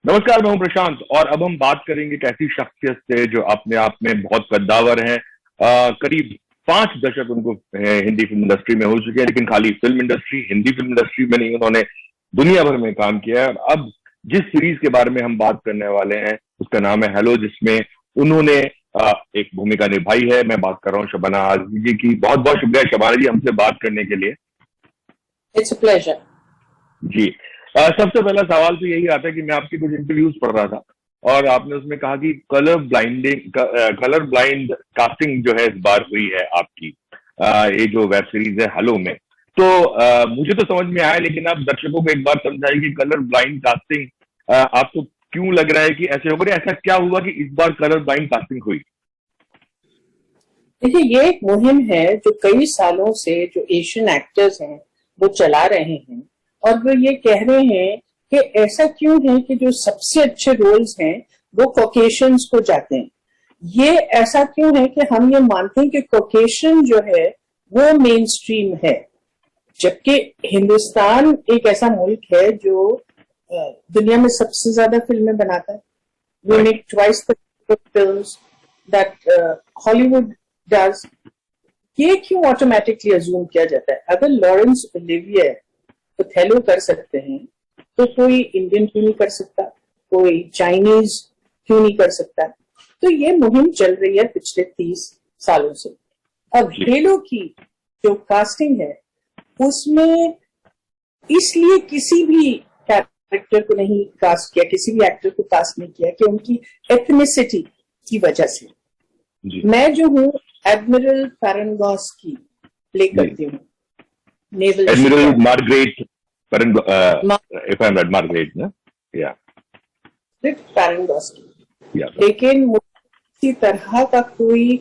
नमस्कार, मैं हूं प्रशांत और अब हम बात करेंगे एक ऐसी शख्सियत से जो अपने आप में बहुत कद्दावर है। करीब 5 दशक उनको हिंदी फिल्म इंडस्ट्री में हो चुके हैं, लेकिन खाली film industry, Hindi film industry में नहीं, उन्होंने दुनिया भर में काम किया है। और अब जिस सीरीज के बारे में हम बात करने वाले हैं उसका नाम है हेलो, जिसमें उन्होंने एक भूमिका निभाई है। मैं बात कर रहा हूँ शबाना आजमी जी की। बहुत बहुत शुक्रिया शबाना जी हमसे बात करने के लिए। It's a pleasure. जी। सबसे पहला सवाल तो यही आता है कि मैं आपके कुछ इंटरव्यूज पढ़ रहा था और आपने उसमें कहा कि कलर ब्लाइंड कास्टिंग जो है इस बार हुई है आपकी ये जो वेब सीरीज है हेलो में। तो मुझे तो समझ में आया, लेकिन आप दर्शकों को एक बार समझाइए कि कलर ब्लाइंड कास्टिंग आपको क्यों लग रहा है कि ऐसे होगा, ऐसा क्या हुआ कि इस बार कलर ब्लाइंड कास्टिंग हुई? देखिए, ये एक मुहिम है जो कई सालों से जो एशियन एक्टर्स हैं वो चला रहे हैं, और वो ये कह रहे हैं कि ऐसा क्यों है कि जो सबसे अच्छे रोल्स हैं वो कॉकेशियंस को जाते हैं। ये ऐसा क्यों है कि हम ये मानते हैं कि कॉकेशियन जो है वो मेन स्ट्रीम है, जबकि हिंदुस्तान एक ऐसा मुल्क है जो दुनिया में सबसे ज्यादा फिल्में बनाता है। We make twice the films that Hollywood does. ये क्यों ऑटोमेटिकली अज्यूम किया जाता है? अगर लॉरेंस ओलिविये ओथेलो कर सकते हैं तो कोई इंडियन क्यों नहीं कर सकता, कोई चाइनीज क्यों नहीं कर सकता? तो ये मुहिम चल रही है पिछले 30 सालों से। अब हेलो की जो कास्टिंग है उसमें इसलिए किसी भी कैरेक्टर को नहीं कास्ट किया, किसी भी एक्टर को कास्ट नहीं किया कि उनकी एथनिसिटी की वजह से। मैं जो हूँ एडमिरल फेरेंगोस्की प्ले करती हूँ, नेवल एडमिरल मार्गरेट मार्गरेट ना, या फेरेंगोस्की। लेकिन किसी तरह का कोई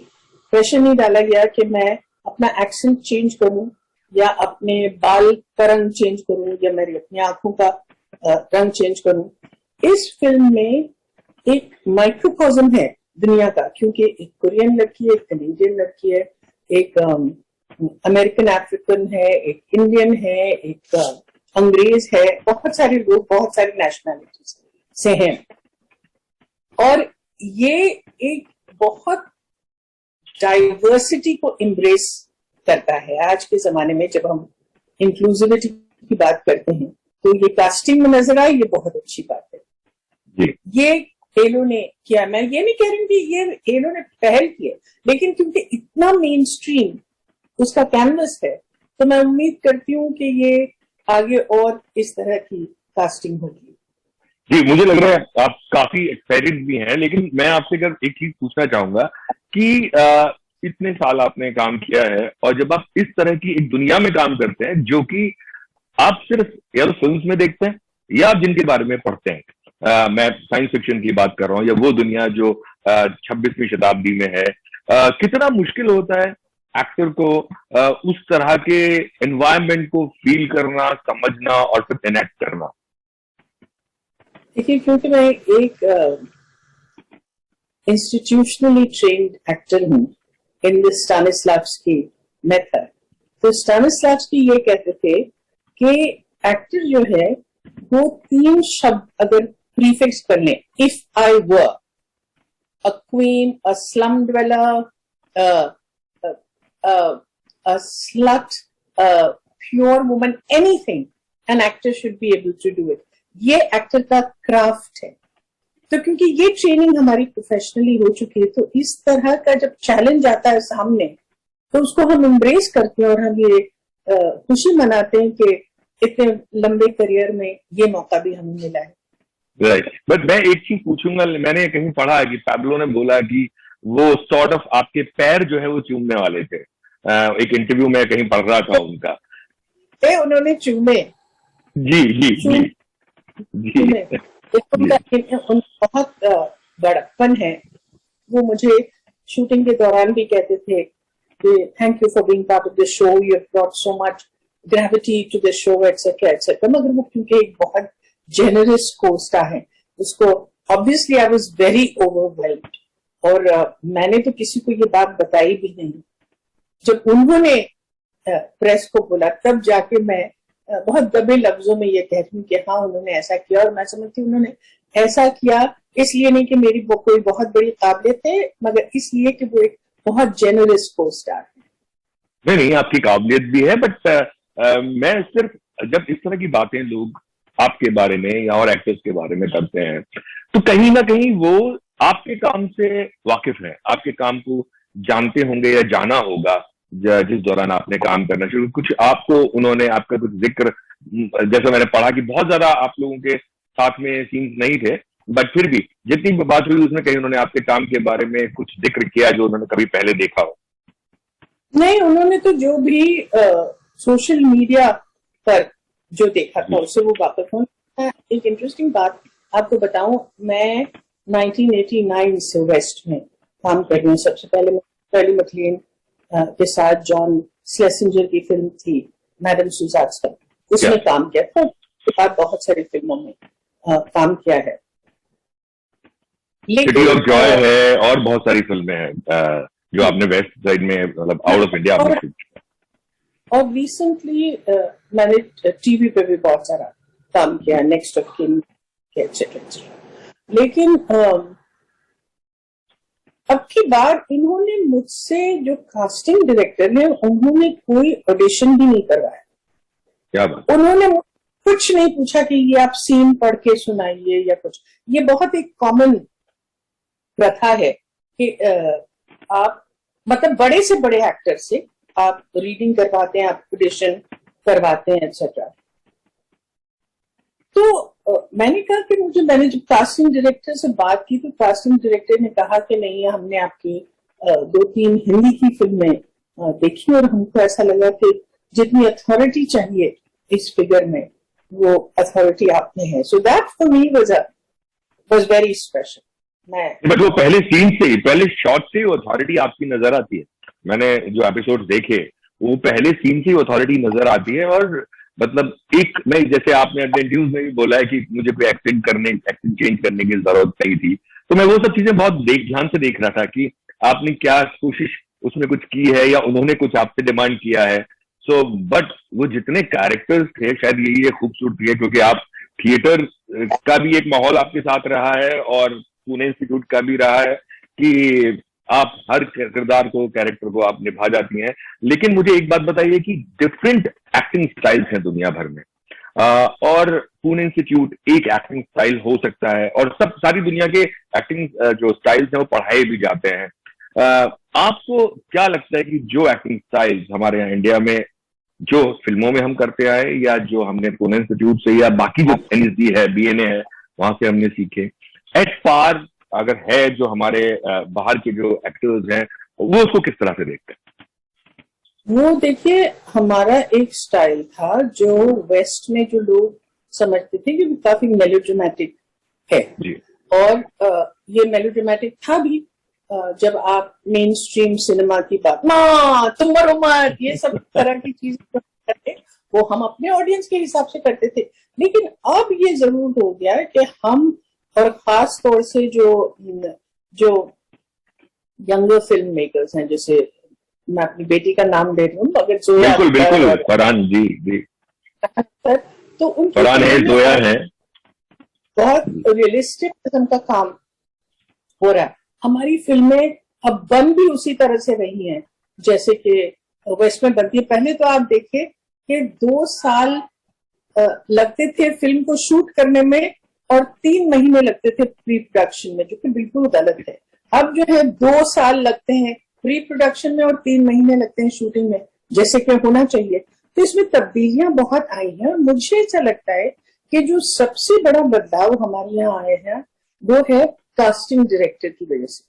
प्रेशर नहीं डाला गया कि मैं अपना एक्सेंट चेंज करूं या अपने बाल का रंग चेंज करूं या मेरी अपनी आंखों का रंग चेंज करूं। इस फिल्म में एक माइक्रोकॉज्म है दुनिया का, क्योंकि एक कोरियन लड़की है, एक कनेडियन लड़की है, एक अमेरिकन अफ्रीकन है, एक इंडियन है, एक अंग्रेज है, बहुत सारे लोग बहुत सारी नेशनैलिटीज से हैं। और ये एक बहुत डाइवर्सिटी को एम्ब्रेस करता है। आज के जमाने में जब हम इंक्लूसिविटी की बात करते हैं तो ये कास्टिंग में नजर आए, ये बहुत अच्छी बात है। ये हेलो ने किया। मैं ये नहीं कह रही कि ये हेलो ने पहल की है, लेकिन क्योंकि इतना मेन स्ट्रीम उसका कैनवस है तो मैं उम्मीद करती हूँ कि ये आगे और इस तरह की कास्टिंग होगी। जी, मुझे लग रहा है आप काफी एक्साइटेड भी हैं, लेकिन मैं आपसे अगर एक चीज पूछना चाहूंगा कि इतने साल आपने काम किया है और जब आप इस तरह की एक दुनिया में काम करते हैं जो कि आप सिर्फ या तो फिल्म्स में देखते हैं या आप जिनके बारे में पढ़ते हैं, मैं साइंस फिक्शन की बात कर रहा हूँ, या वो दुनिया जो 26वीं शताब्दी में है, कितना मुश्किल होता है एक्टर को उस तरह के एनवायरनमेंट को फील करना, समझना और फिर इनेक्ट करना? देखिए, क्योंकि मैं एक इंस्टीट्यूशनली ट्रेन्ड एक्टर हूँ इन द स्टानिस्लाव्स्की मेथड। तो स्टानिस्लाव्स्की ये कहते थे कि एक्टर जो है वो 3 शब्द अगर प्रीफिक्स कर ले, if I were a queen, a slum dweller, a slut, a pure woman, anything, an actor should be able to do it. ये एक्टर का क्राफ्ट है। तो क्योंकि ये ट्रेनिंग हमारी प्रोफेशनली हो चुकी है, तो इस तरह का जब चैलेंज आता है सामने तो उसको हम एम्ब्रेस करते हैं और हम ये खुशी मनाते हैं कि इतने लंबे करियर में ये मौका भी हमें मिला है। राइट, बट मैं एक चीज पूछूंगा। मैंने कहीं पढ़ा है कि पैब्लो ने बोला कि वो सॉर्ट ऑफ आपके पैर जो है वो चूमने वाले थे। एक इंटरव्यू में कहीं पढ़ रहा था उनका। उन्होंने चूमे। जी जी जी जी उनका बहुत बड़प्पन है। वो मुझे शूटिंग के दौरान भी कहते थे कि thank you for being part of the show, you have brought so much gravity to the show, etcetera etcetera. मगर वो क्योंकि एक बहुत जेनरस कोस्टा है, उसको obviously I was very overwhelmed, और मैंने तो किसी को ये बात बताई भी नहीं। जब उन्होंने प्रेस को बोला तब जाके मैं बहुत दबे लफ्जों में ये कह रही हूँ कि हाँ उन्होंने ऐसा किया, और मैं समझती हूँ उन्होंने ऐसा किया इसलिए नहीं कि मेरी वो कोई बहुत बड़ी काबिलियत है, मगर इसलिए कि वो एक बहुत जेनरस को स्टार है। नहीं, आपकी काबिलियत भी है, बट मैं सिर्फ जब इस तरह की बातें लोग आपके बारे में या और एक्टर्स के बारे में करते हैं, तो कहीं ना कहीं वो आपके काम से वाकिफ है, आपके काम को जानते होंगे या जाना होगा जिस दौरान आपने काम करना शुरू, कुछ आपको उन्होंने आपका कुछ जिक्र, जैसा मैंने पढ़ा कि बहुत ज्यादा आप लोगों के साथ में सीन्स नहीं थे, बट फिर भी जितनी भी बात हुई उसमें कहीं उन्होंने आपके काम के बारे में कुछ जिक्र किया जो उन्होंने कभी पहले देखा हो? नहीं, उन्होंने तो जो भी सोशल मीडिया पर जो देखा था उससे वो वापस होना। एक इंटरेस्टिंग बात आपको बताऊं, मैं 1989 से वेस्ट में काम कर रही हूँ। सबसे पहले मैं कर्ली मैकलीन के साथ जॉन स्लेसिंजर की फिल्म थी मैडम सुजाता, उसमें काम किया था। उसके बाद बहुत सारी फिल्मों में काम किया है। सिटी ऑफ जॉय है और बहुत सारी फिल्में हैं जो आपने वेस्ट साइड में, मतलब आउट ऑफ इंडिया आपने शूट किया। और रिसेंटली मैंने टीवी पे भी बहुत सारा काम किया, नेक्स्ट ऑफ किन एक्सेट्रा। लेकिन अब की बार इन्होंने मुझसे, जो कास्टिंग डायरेक्टर है, उन्होंने कोई ऑडिशन भी नहीं करवाया। क्या बात? उन्होंने कुछ नहीं पूछा कि ये आप सीन पढ़ के सुनाइए या कुछ। ये बहुत एक कॉमन प्रथा है कि आप मतलब बड़े से बड़े एक्टर से आप रीडिंग करवाते हैं, आप ऑडिशन करवाते हैं एक्सेट्रा। तो मैंने कहा कि मैंने जब कास्टिंग डायरेक्टर से बात की तो कास्टिंग डायरेक्टर ने कहा कि नहीं, हमने आपकी 2-3 हिंदी की फिल्में देखी और हमको ऐसा लगा कि जितनी अथॉरिटी चाहिए इस फिगर में वो अथॉरिटी आप में है। So that for me was very special. But वो पहले सीन से ही, पहले शॉट से ही अथॉरिटी आपकी नजर आती है। मैंने जो एपिसोड देखे वो पहले सीन से ही अथॉरिटी नजर आती है। और मतलब एक, मैं जैसे आपने अपने न्यूज में भी बोला है कि मुझे कोई एक्टिंग चेंज करने की जरूरत नहीं थी, तो मैं वो सब चीजें बहुत ध्यान से देख रहा था कि आपने क्या कोशिश उसमें कुछ की है या उन्होंने कुछ आपसे डिमांड किया है। सो बट वो जितने कैरेक्टर्स थे, शायद यही एक खूबसूरती है, क्योंकि आप थिएटर का भी एक माहौल आपके साथ रहा है और पुणे इंस्टीट्यूट का भी रहा है कि आप हर किरदार को, कैरेक्टर को आप निभा जाती हैं। लेकिन मुझे एक बात बताइए कि डिफरेंट एक्टिंग स्टाइल्स हैं दुनिया भर में, और पुणे इंस्टीट्यूट एक एक्टिंग स्टाइल हो सकता है और सारी दुनिया के एक्टिंग जो स्टाइल्स हैं वो पढ़ाए भी जाते हैं। आपको क्या लगता है कि जो एक्टिंग स्टाइल्स हमारे यहाँ इंडिया में जो फिल्मों में हम करते आए या जो हमने पुणे इंस्टीट्यूट से या बाकी जो NSD है, BNA है, वहां से हमने सीखे, एट पार अगर है जो हमारे बाहर के जो एक्टर्स हैं, वो उसको किस तरह से देखते हैं? वो देखिए, हमारा एक स्टाइल था जो वेस्ट में जो लोग समझते थे कि वो काफी मेलोड्रामेटिक है जी। और ये मेलोड्रामेटिक था भी। जब आप मेन स्ट्रीम सिनेमा की बात, माँ तुमर उमर, ये सब तरह की चीजें करते, वो हम अपने ऑडियंस के हिसाब से करते थे। लेकिन अब ये जरूर हो गया है कि हम, और खास तौर से जो यंगर फिल्म मेकर्स हैं, जैसे मैं अपनी बेटी का नाम ले रही हूँ, अगर जोया, बिल्कुल फरहान जी तो उनकी फरहान है, जोया है, बहुत रियलिस्टिक किस्म का काम हो रहा है। हमारी फिल्में अब बन भी उसी तरह से रही हैं जैसे कि वेस्ट में बनती है। पहले तो आप देखिए कि 2 साल लगते थे फिल्म को शूट करने में और 3 महीने लगते थे प्री प्रोडक्शन में, जो कि बिल्कुल गलत है। अब जो है 2 साल लगते हैं प्री प्रोडक्शन में और 3 महीने लगते हैं शूटिंग में, जैसे कि होना चाहिए। तो इसमें तब्दीलियां बहुत आई हैं और मुझे ऐसा लगता है कि जो सबसे बड़ा बदलाव हमारे यहाँ आए हैं वो है कास्टिंग डायरेक्टर की वजह से।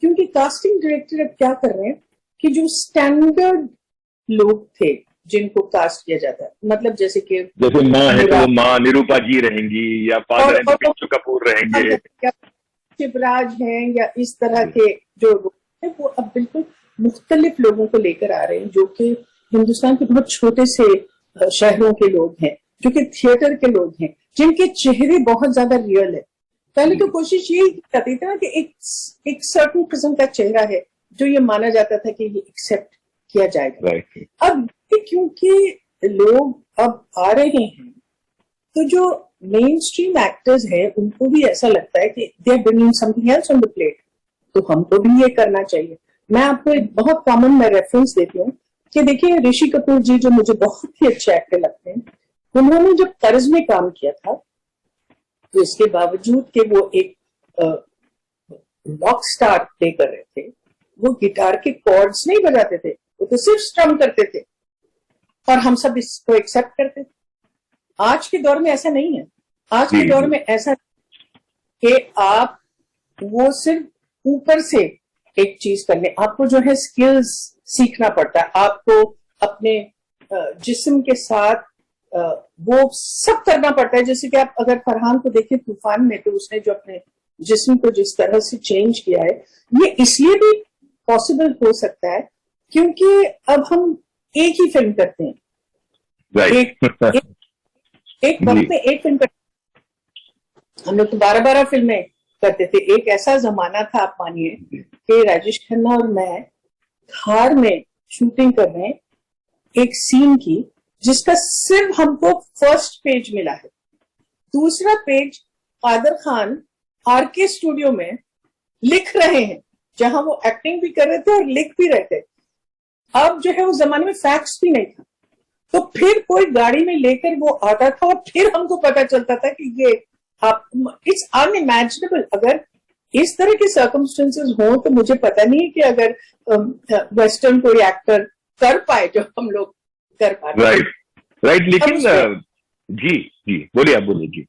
क्योंकि कास्टिंग डायरेक्टर अब क्या कर रहे हैं कि जो स्टैंडर्ड लोग थे जिनको कास्ट किया जाता है, मतलब जैसे माँ है तो माँ निरूपा जी रहेंगी या फादर है पिंटू कपूर रहेंगे, शिवराज हैं या इस तरह के जो लोग हैं, वो अब बिल्कुल मुख्तलिफ लोगों को लेकर आ रहे हैं जो कि हिंदुस्तान के बहुत छोटे से शहरों के लोग हैं, जो कि थिएटर के लोग हैं, जिनके चेहरे बहुत ज्यादा रियल है। पहले तो कोशिश ये करती थी ना कि एक सर्टेन किस्म का चेहरा है जो ये माना जाता था कि ये एक्सेप्ट किया जाएगा। अब क्योंकि लोग अब आ रहे हैं तो जो मेन स्ट्रीम एक्टर्स हैं उनको भी ऐसा लगता है कि they are bringing something else on the plate, तो हमको भी ये करना चाहिए। मैं आपको एक बहुत कॉमन मैं रेफरेंस देती हूँ कि देखिए ऋषि कपूर जी जो मुझे बहुत ही अच्छे एक्टर लगते हैं, उन्होंने जब कर्ज में काम किया था तो इसके बावजूद कि वो एक रॉक स्टार प्ले कर रहे थे, वो गिटार के कॉर्ड्स नहीं बजाते थे, वो तो सिर्फ स्ट्रम करते थे और हम सब इसको एक्सेप्ट करते थे। आज के दौर में ऐसा नहीं है। आज के दौर में ऐसा कि आप वो सिर्फ ऊपर से एक चीज करने, आपको जो है स्किल्स सीखना पड़ता है, आपको अपने जिस्म के साथ वो सब करना पड़ता है। जैसे कि आप अगर फरहान को देखिए तूफान में, तो उसने जो अपने जिस्म को जिस तरह से चेंज किया है, ये इसलिए भी पॉसिबल हो सकता है क्योंकि अब हम एक ही फिल्म करते हैं। एक वक्त में एक फिल्म करते, हम लोग तो 12-12 फिल्में करते थे। एक ऐसा जमाना था, आप मानिए कि राजेश खन्ना और मैं थार में शूटिंग कर रहे हैं एक सीन की, जिसका सिर्फ हमको फर्स्ट पेज मिला है। दूसरा page Kader Khan RK studio में लिख रहे हैं, जहां वो एक्टिंग भी कर रहे थे और लिख भी रहे थे। अब जो है उस जमाने में फैक्स भी नहीं था, तो फिर कोई गाड़ी में लेकर वो आता था और फिर हमको पता चलता था कि ये आप, इट्स अनइमेजिनेबल। अगर इस तरह के सर्कमस्टेंसेस हो तो मुझे पता नहीं है कि अगर वेस्टर्न कोई एक्टर कर पाए जो हम लोग कर पाए। राइट। लेकिन जी बोलिए, आप बोलिए जी।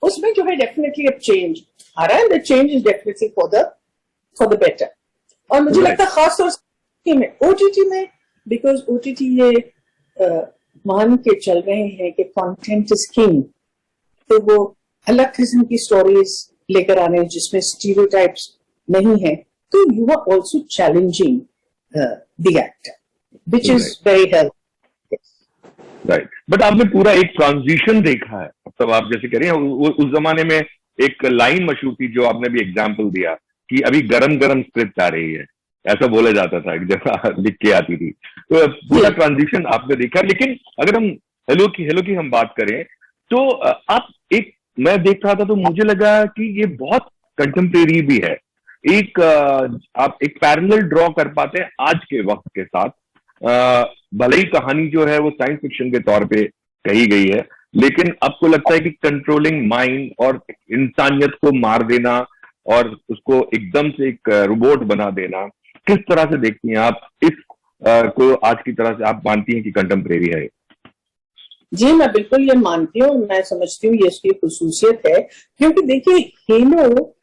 उसमें जो है डेफिनेटली अब चेंज आ रहा है, the change is definitely for the better. और मुझे लगता है खासतौर से ओटीटी में, बिकॉज ओटीटी ये मान के चल रहे हैं कि कंटेंट इज किंग, तो वो अलग किस्म की स्टोरीज लेकर आ रहे हैं जिसमें स्टीरियोटाइप्स नहीं है, तो you are also challenging the actor, which is very helpful. Right, but आपने पूरा एक ट्रांजिशन देखा है, मतलब आप जैसे कह रहे हैं उस जमाने में एक लाइन मशहूर थी जो आपने भी एग्जाम्पल दिया कि अभी गरम गरम स्क्रिप्ट आ रही है, ऐसा बोला जाता था एक जगह लिख के आती थी, तो पूरा ट्रांजिशन आपने देखा। लेकिन अगर हम हेलो की हम बात करें तो आप एक, मैं देख रहा था तो मुझे लगा कि ये बहुत कंटेम्प्रेरी भी है, एक आप एक पैरेलल ड्रॉ कर पाते हैं आज के वक्त के साथ। भले ही कहानी जो है वो साइंस फिक्शन के तौर पे कही गई है, लेकिन आपको लगता है कि कंट्रोलिंग माइंड और इंसानियत को मार देना और उसको एकदम से एक रोबोट बना देना, किस तरह से देखती हैं आप इस को आज की तरह से आप मानती हैं कि कंटेम्प्रेरी है? जी मैं बिल्कुल ये मानती हूँ, मैं समझती हूँ ये इसकी खुसूसियत है। क्योंकि देखिए हेलो,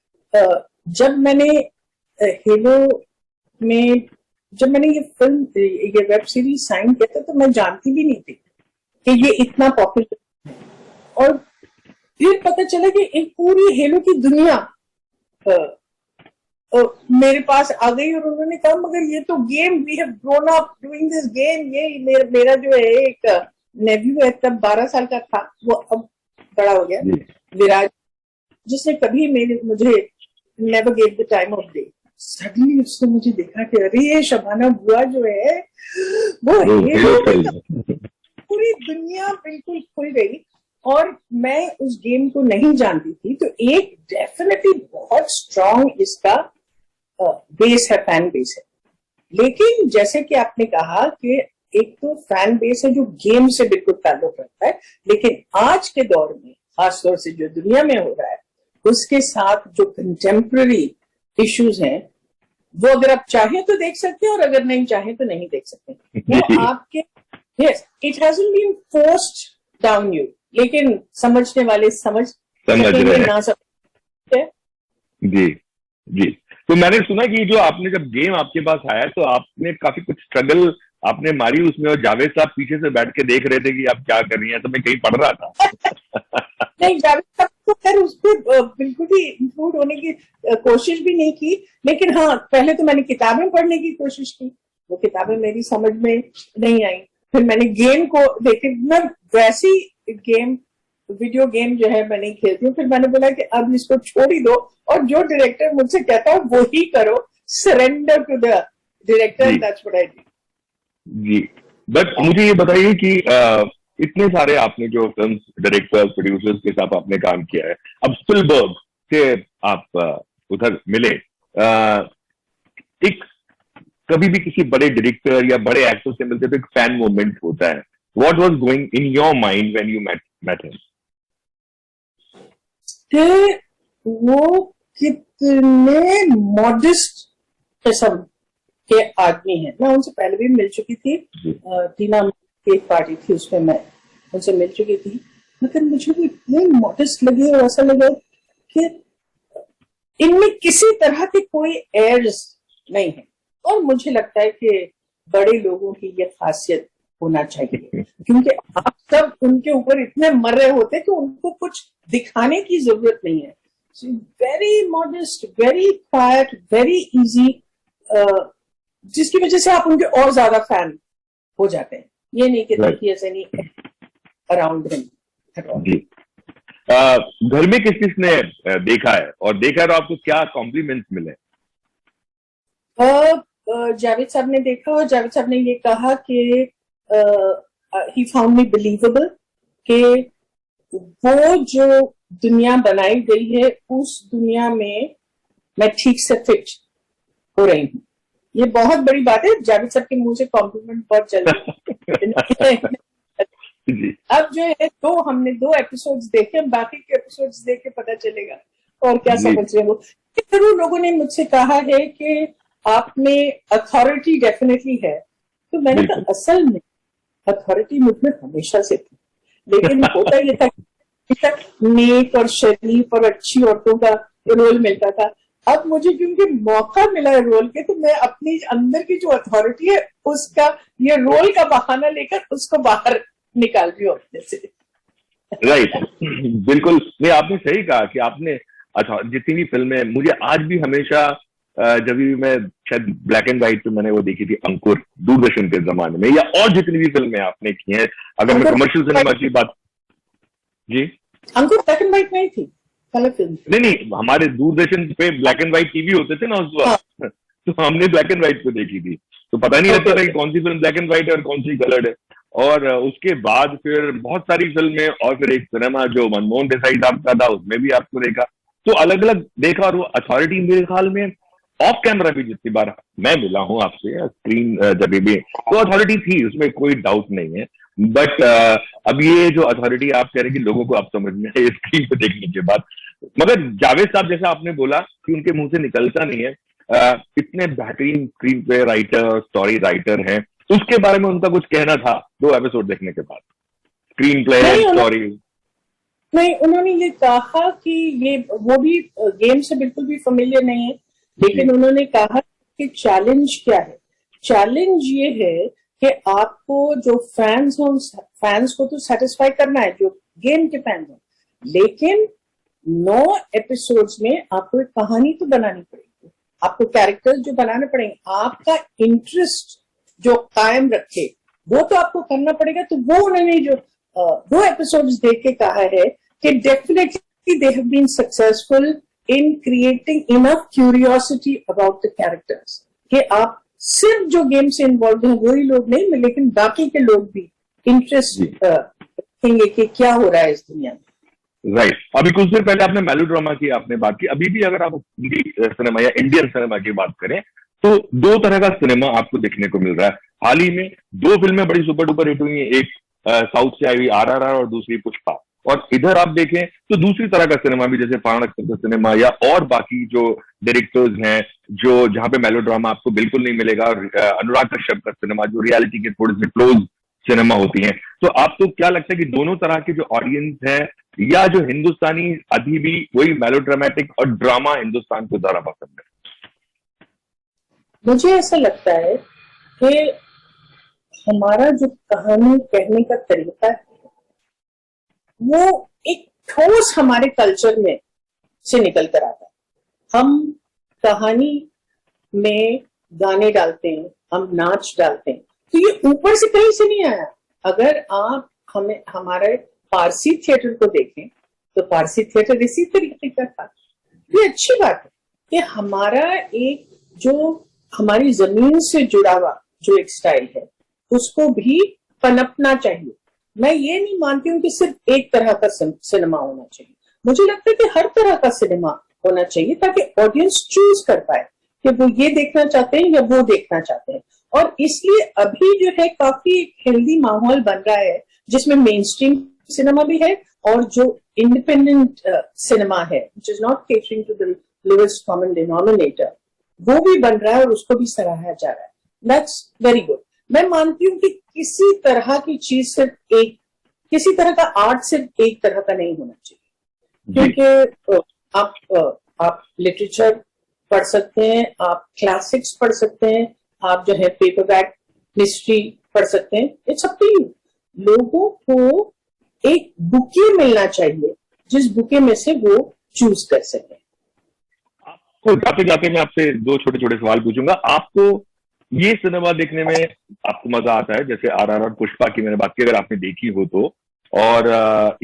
जब मैंने हेलो में जब मैंने ये फिल्म, ये वेब सीरीज साइन किया था, तो मैं जानती भी नहीं थी कि ये इतना पॉपुलर है। और फिर पता चला कि एक पूरी हेलो की दुनिया मेरे पास आ गई और उन्होंने कहा मगर ये तो game, we have grown up doing this game. ये मेरा जो है एक नेव्यू है, तब 12 साल का था, वो अब बड़ा हो गया, विराज, जिसने कभी मुझे never gave the time of day. Suddenly उसने मुझे देखा कि अरे ये शबाना बुआ जो है वो पूरी दुनिया बिल्कुल खुल गई। और मैं उस गेम को नहीं जानती थी, तो एक डेफिनेटली बहुत स्ट्रांग इसका बेस है, फैन बेस है। लेकिन जैसे कि आपने कहा कि एक तो फैन बेस है जो गेम से बिल्कुल ताल्लुक रखता है, लेकिन आज के दौर में खासतौर से जो दुनिया में हो रहा है उसके साथ जो कंटेम्प्रेरी इश्यूज हैं, वो अगर आप चाहें तो देख सकते हैं और अगर नहीं चाहें तो नहीं देख सकते। वो आपके, yes, it hasn't been forced down you, लेकिन समझने वाले समझ रहे हैं, ना समझ। जी। तो मैंने सुना कि जो आपने जब गेम आपके पास आया तो आपने काफी कुछ स्ट्रगल आपने मारी उसमें, और जावेद साहब पीछे से बैठ के देख रहे थे कि आप क्या कर रही हैं, तो मैं कहीं पढ़ रहा था। नहीं, जावेद साहब तो खैर उस पर बिल्कुल भी इंक्लूड होने की कोशिश भी नहीं की, लेकिन हाँ पहले तो मैंने किताबें पढ़ने की कोशिश की, वो किताबें मेरी समझ में नहीं आई। फिर मैंने गेम को देखे, मैं वैसी गेम, वीडियो गेम जो है मैं नहीं खेलती हूँ। फिर मैंने बोला कि अब इसको छोड़ ही दो, और जो डायरेक्टर मुझसे कहता है वो ही करो, surrender to the director, that's what I do. जी, बट मुझे ये बताइए कि इतने सारे आपने जो फिल्म डायरेक्टर्स प्रोड्यूसर्स के साथ आपने काम किया है, अब स्पिलबर्ग से आप उधर मिले, एक कभी भी किसी बड़े डायरेक्टर या बड़े एक्टर से मिलते तो एक फैन मोमेंट होता है. What was going in your mind when you met him? कि वो कितने मॉडेस्ट किस्म के आदमी हैं. मैं उनसे पहले भी मिल चुकी थी, टीना की एक पार्टी थी उसमें मैं उनसे मिल चुकी थी, लेकिन मुझे वो इतने मॉडेस्ट लगे और ऐसा लगा कि इनमें किसी तरह के कोई एयर्स नहीं है. और मुझे लगता है कि बड़े लोगों की ये खासियत होना चाहिए, क्योंकि आप सब उनके ऊपर इतने मर रहे होते कि उनको कुछ दिखाने की जरूरत नहीं है. Very modest, very quite, very easy, जिसकी वजह से आप उनके और ज्यादा फैन हो जाते हैं. ये नहीं कि अराउंड हिम. घर में किस किसने देखा है, और देखा है तो आपको क्या कॉम्प्लीमेंट्स मिले? जावेद साहब ने देखा और जावेद साहब ने ये कहा कि ही फाउंड मी बिलीवेबल, कि वो जो दुनिया बनाई गई है उस दुनिया में मैं ठीक से फिट हो रही हूँ. ये बहुत बड़ी बात है. जावेद साहब के मुंह से कॉम्प्लीमेंट बहुत जल्दी. अब जो है हमने 2 एपिसोड्स देखे, बाकी के एपिसोड्स देख के पता चलेगा और क्या समझ रहे हो. जरूर लोगों ने मुझसे कहा है कि आप में अथॉरिटी डेफिनेटली है, तो मैंने कहा असल में अथॉरिटी मुझ में हमेशा से थी, लेकिन होता ये था कि नेक और शरीफ और अच्छी औरतों का रोल मिलता था. अब मुझे क्योंकि मौका मिला है रोल के, तो मैं अपनी अंदर की जो अथॉरिटी है उसका ये रोल का बहाना लेकर उसको बाहर निकाल रही हूँ अपने से. राइट, बिल्कुल. नहीं, आपने सही कहा कि आपने जितनी भी फिल्में, मुझे आज भी हमेशा जब भी मैं शायद ब्लैक एंड व्हाइट पे मैंने वो देखी थी अंकुर दूरदर्शन के जमाने में, या और जितनी भी फिल्में आपने की हैं, अगर मैं कमर्शियल सिनेमा की बात. जी, अंकुर ब्लैक एंड व्हाइट नहीं थी, कलर फिल्म. नहीं, हमारे दूरदर्शन पे ब्लैक एंड व्हाइट टीवी होते थे ना उस वक्त. तो हमने ब्लैक एंड व्हाइट पे देखी थी, तो पता नहीं लगता था कि कौन सी फिल्म ब्लैक एंड व्हाइट है और कौन सी कलर्ड है. और उसके बाद फिर बहुत सारी फिल्में, और फिर एक सिनेमा जो मनमोहन देसाई साहब का था उसमें भी आपको देखा, तो अलग अलग देखा. और वो अथॉरिटी मेरे ख्याल में ऑफ कैमरा भी जितनी बार मैं मिला हूं आपसे स्क्रीन जब भी, तो अथॉरिटी थी, उसमें कोई डाउट नहीं है. बट अब ये जो अथॉरिटी आप कह रहे हैं कि लोगों को आप समझ में आए स्क्रीन पे देखने के बाद, मगर जावेद साहब जैसा आपने बोला कि उनके मुंह से निकलता नहीं है, इतने बेहतरीन screen play writer, story writer हैं, उसके बारे में उनका कुछ कहना था 2 एपिसोड देखने के बाद, स्क्रीन प्ले, स्टोरी? नहीं, उन्होंने ये कहा कि ये वो भी गेम से बिल्कुल भी फेमिलियर नहीं है, लेकिन उन्होंने कहा कि चैलेंज क्या है. चैलेंज ये है कि आपको जो फैंस को तो सेटिस्फाई करना है, जो गेम के फैंस हैं, लेकिन 9 एपिसोड्स में आपको एक कहानी तो बनानी पड़ेगी, आपको कैरेक्टर्स जो बनाने पड़ेंगे, आपका इंटरेस्ट जो कायम रखे वो तो आपको करना पड़ेगा. तो वो उन्होंने जो 2 एपिसोड्स देख के कहा है कि definitely they have been successful in creating enough curiosity about the characters, कि आप सिर्फ जो गेम से इन्वॉल्व हैं वही लोग नहीं, लेकिन बाकी के लोग भी इंटरेस्ट रखेंगे कि क्या हो रहा है इस दुनिया में. राइट. अभी कुछ देर पहले आपने मेलोड्रामा की आपने बात की. अभी भी अगर आप हिंदी सिनेमा या इंडियन सिनेमा की बात करें तो 2 तरह का सिनेमा आपको देखने को मिल रहा है. हाल ही में 2 फिल्में बड़ी सुपर डुपर हिट हुई हैं, एक साउथ से आई हुई RRR और दूसरी पुष्पा. और इधर आप देखें तो दूसरी तरह का सिनेमा भी, जैसे फरहान अख्तर का सिनेमा या और बाकी जो डायरेक्टर्स हैं, जो जहां पे मेलोड्रामा आपको बिल्कुल नहीं मिलेगा, और अनुराग कश्यप का सिनेमा जो रियलिटी के थोड़े से क्लोज सिनेमा होती हैं. तो आपको क्या लगता है कि दोनों तरह के जो ऑडियंस है, या जो हिंदुस्तानी अभी भी वही मेलोड्रामेटिक और ड्रामा हिंदुस्तान को ज्यादा पसंद है? मुझे ऐसा लगता है कि हमारा जो कहानी कहने का तरीका है वो एक ठोस हमारे कल्चर में से निकल कर आता है. हम कहानी में गाने डालते हैं, हम नाच डालते हैं, तो ये ऊपर से कहीं से नहीं आया. अगर आप हमारे पारसी थिएटर को देखें तो पारसी थिएटर इसी तरीके का था. ये अच्छी बात है कि हमारा एक जो हमारी जमीन से जुड़ा हुआ जो एक स्टाइल है उसको भी पनपना चाहिए. मैं ये नहीं मानती हूँ कि सिर्फ एक तरह का सिनेमा होना चाहिए। मुझे लगता है कि हर तरह का सिनेमा होना चाहिए ताकि ऑडियंस चूज कर पाए कि वो ये देखना चाहते हैं या वो देखना चाहते हैं। और इसलिए अभी जो है काफी हेल्दी माहौल बन रहा है जिसमें मेन स्ट्रीम सिनेमा भी है और जो इंडिपेंडेंट सिनेमा है which is not catering to the lowest common denominator, वो भी बन रहा है और उसको भी सराहा जा रहा है। That's very good. मैं मानती हूँ कि किसी तरह की चीज सिर्फ एक, किसी तरह का आर्ट सिर्फ एक तरह का नहीं होना चाहिए, क्योंकि आप लिटरेचर पढ़ सकते हैं, आप क्लासिक्स पढ़ सकते हैं, आप जो है पेपरबैक हिस्ट्री पढ़ सकते हैं। It's up to you. लोगों को एक बुके मिलना चाहिए जिस बुके में से वो चूज कर सके। तो जाते जाते मैं आपसे दो छोटे छोटे सवाल पूछूंगा। आपको ये सिनेमा देखने में आपको मजा आता है, जैसे RRR पुष्पा की मैंने बात की, अगर आपने देखी हो तो, और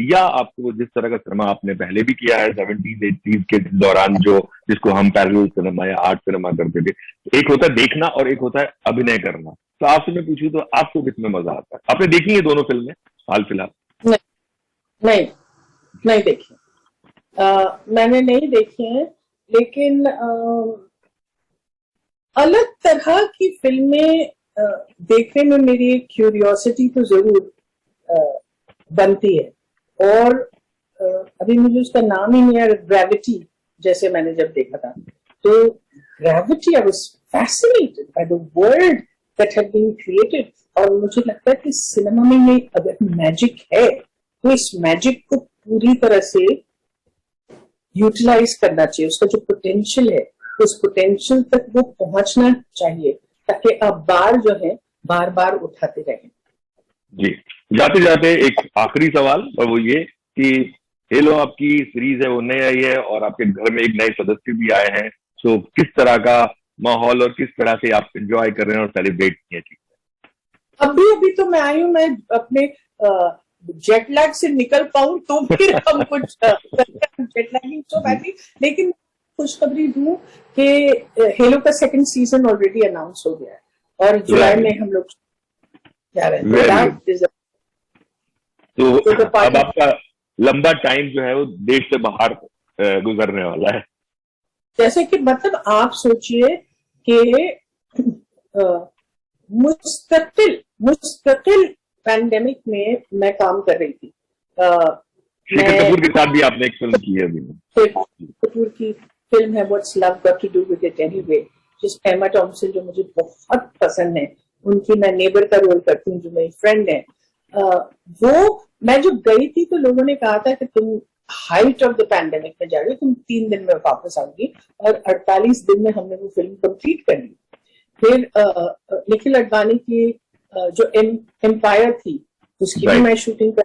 या आपको जिस तरह का सिनेमा आपने पहले भी किया है 70s 80s के दौरान, जो जिसको हम पैरेलल सिनेमा या आर्ट सिनेमा करते थे, एक होता है देखना और एक होता है अभिनय करना, तो आपसे मैं पूछूं तो आपको किसमें मजा आता है? आपने देखी है दोनों फिल्में हाल फिलहाल? नहीं, नहीं देखी। मैंने नहीं देखी है, लेकिन अलग तरह की फिल्में देखने में मेरी क्यूरियोसिटी तो जरूर बनती है। और अभी मुझे उसका नाम ही नहीं है, ग्रेविटी जैसे मैंने जब देखा था, तो gravity I was fascinated by the world that had been created. और मुझे लगता है कि सिनेमा में ये अगर मैजिक है तो इस मैजिक को पूरी तरह से यूटिलाइज करना चाहिए। उसका जो पोटेंशियल है उस पोटेंशियल तक वो पहुंचना चाहिए ताकि आप बार जो है बार बार उठाते रहें। जी, जाते जाते एक आखिरी सवाल, और वो ये कि हेलो आपकी सीरीज है वो नई आई है और आपके घर में एक नए सदस्य भी आए हैं, तो किस तरह का माहौल और किस तरह से आप एंजॉय कर रहे हैं और सेलिब्रेट किए चीज? अभी अभी तो मैं आई हूँ, मैं अपने जेट लैग से निकल पाऊं तो फिर हम कुछ जेट लैगिंग तो बैठी, लेकिन खुशखबरी दूं कि हेलो का सेकंड सीजन ऑलरेडी अनाउंस हो गया है और जुलाई में हम लोग जा रहे हैं। तो अब आपका लंबा टाइम जो है वो देश से बाहर गुजरने वाला है। जैसे कि मतलब आप सोचिए कि मुस्तकिल पैंडेमिक में मैं काम कर रही थी। शेखर कपूर के साथ भी आपने एक फिल्म की है अभी। कपूर की फिल्म है what's love got to do with it anyway, जिसमें एमा थॉम्पसन जो मुझे बहुत पसंद है, उनकी मैं नेबर का रोल करती हूँ जो मेरी फ्रेंड है। वो मैं जब गई थी तो लोगों ने कहा था कि तुम हाइट ऑफ द पैंडेमिक में जा रही हो, तुम 3 दिन में वापस आओगी, और 48 दिन में हमने वो फिल्म कंप्लीट कर ली। फिर निखिल अडवाणी की जो एम्पायर थी उसकी भी मैं शूटिंग कर,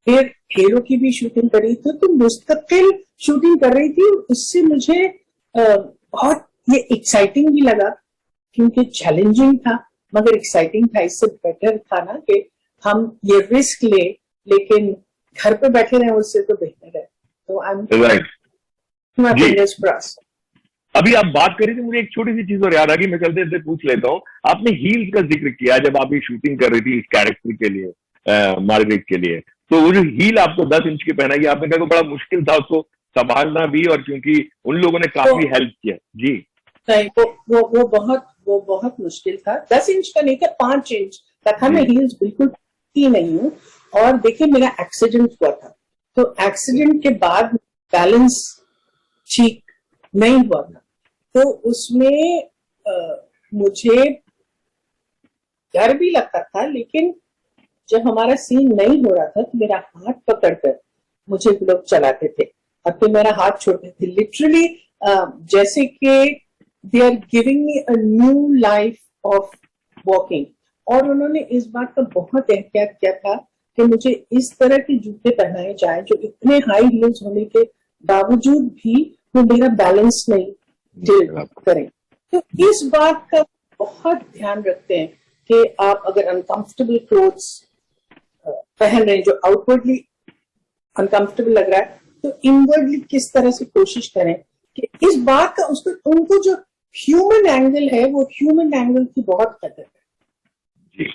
फिर हेलो की भी शूटिंग करी थी, तो मुस्तकिल शूटिंग कर रही थी। उससे मुझे बहुत ये एक्साइटिंग भी लगा क्योंकि चैलेंजिंग था मगर एक्साइटिंग था। इससे बेटर था ना कि हम ये रिस्क ले लेकिन घर पे बैठे रहे, उससे तो बेहतर है। तो आई एम फिंगर्स क्रॉस्ड। अभी आप बात करी थी, मुझे एक छोटी सी चीज और याद आ गई, मैं चलते चलते पूछ लेता हूँ। आपने हील्स का जिक्र किया जब आप ये शूटिंग कर रही थी इस कैरेक्टर के लिए, मार्गरेट के लिए, तो वो जो हील आपको 10 इंच की पहनाई, आपने कहा बड़ा मुश्किल था उसको संभालना भी, और क्योंकि उन लोगों ने काफी हेल्प किया। जी नहीं, वो बहुत मुश्किल था। 10 इंच का नहीं था, 5 इंच का था। मैं हील्स बिल्कुल ही नहीं हूँ। और देखिए मेरा एक्सीडेंट हुआ था, तो एक्सीडेंट के बाद बैलेंस ठीक नहीं हुआ था, तो उसमें मुझे डर भी लगता था। लेकिन जब हमारा सीन नहीं हो रहा था तो मेरा हाथ पकड़कर मुझे लोग चलाते थे और फिर मेरा हाथ छोड़ते थे, लिटरली जैसे कि they are giving me a new life of walking. और उन्होंने इस बात का बहुत एहतियात किया था कि मुझे इस तरह के जूते पहनाए जाए जो इतने हाई हील्स होने के बावजूद भी वो मेरा बैलेंस नहीं करें। तो इस बात का बहुत ध्यान रखते हैं कि आप अगर अनकंफर्टेबल क्लोथ्स पहन रहे हैं जो आउटवर्डली अनकंफर्टेबल लग रहा है, तो इनवर्डली किस तरह से कोशिश करें कि इस बात का उसको उनको जो ह्यूमन एंगल है वो ह्यूमन एंगल की बहुत कदर है। जी,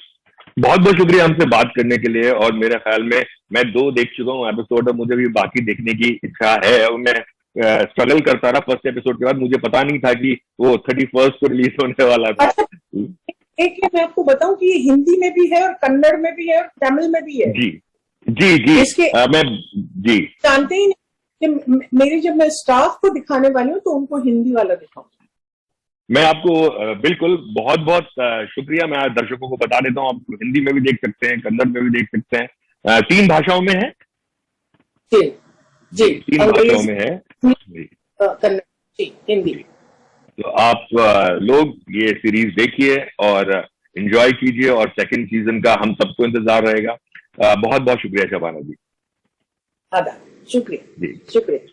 बहुत बहुत शुक्रिया हमसे बात करने के लिए। और मेरे ख्याल में मैं 2 देख चुका हूँ एपिसोड, और मुझे भी बाकी देखने की इच्छा है। और मैं स्ट्रगल करता रहा फर्स्ट एपिसोड के बाद, मुझे पता नहीं था कि वो 31 को रिलीज होने वाला था। अच्छा, एक मैं आपको बताऊं कि ये हिंदी में भी है और कन्नड़ में भी है और तमिल में भी है। जी जी जी। इसके मैं जी जानते ही नहीं कि मेरी जब मैं स्टाफ को दिखाने वाली हूँ तो उनको हिंदी वाला दिखाऊं। मैं आपको बिल्कुल बहुत बहुत शुक्रिया। मैं दर्शकों को बता देता हूँ, आप हिंदी में भी देख सकते हैं, कन्नड़ में भी देख सकते हैं, 3 भाषाओं में है। जी जी, 3 भाषाओं में है जी। कन्नड़ जी, हिंदी। तो आप लोग ये सीरीज देखिए और एंजॉय कीजिए, और सेकंड सीजन का हम सबको इंतजार रहेगा। बहुत बहुत शुक्रिया शबाना जी। आदा, शुक्रिया जी। शुक्रिया।